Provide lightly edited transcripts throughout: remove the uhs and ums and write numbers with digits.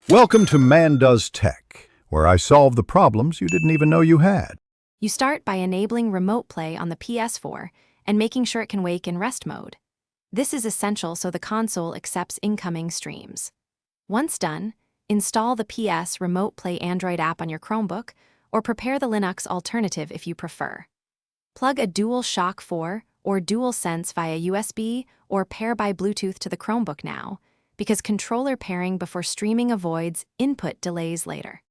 Welcome to Man Does Tech, where I solve the problems you didn't even know you had. You start by enabling remote play on the Ps4 and making sure it can wake in rest mode. This is essential so the console accepts incoming streams. Once done, install the PS Remote Play Android app on your Chromebook or prepare the Linux alternative if you prefer. Plug a DualShock 4 or DualSense via USB or pair by Bluetooth to the Chromebook now, because controller pairing before streaming avoids input delays later.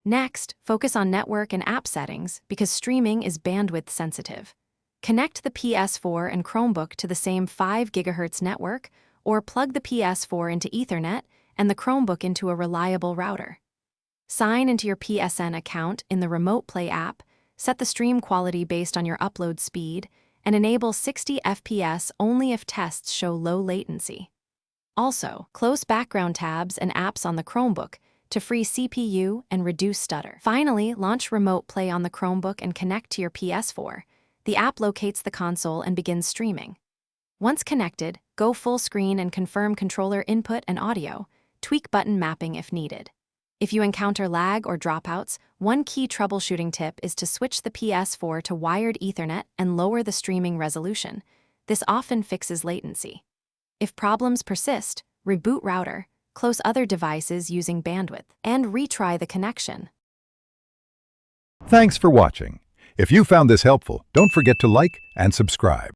Next, focus on network and app settings because streaming is bandwidth sensitive. Connect the PS4 and Chromebook to the same 5 GHz network or plug the PS4 into Ethernet and the Chromebook into a reliable router. Sign into your PSN account in the Remote Play app, set the stream quality based on your upload speed, and enable 60 FPS only if tests show low latency. Also, close background tabs and apps on the Chromebook to free CPU and reduce stutter. Finally, launch Remote Play on the Chromebook and connect to your PS4. The app locates the console and begins streaming. Once connected, go full screen and confirm controller input and audio. Tweak button mapping if needed. If you encounter lag or dropouts, one key troubleshooting tip is to switch the PS4 to wired Ethernet and lower the streaming resolution. This often fixes latency. If problems persist, reboot router, close other devices using bandwidth, and retry the connection. Thanks for watching. If you found this helpful, don't forget to like and subscribe.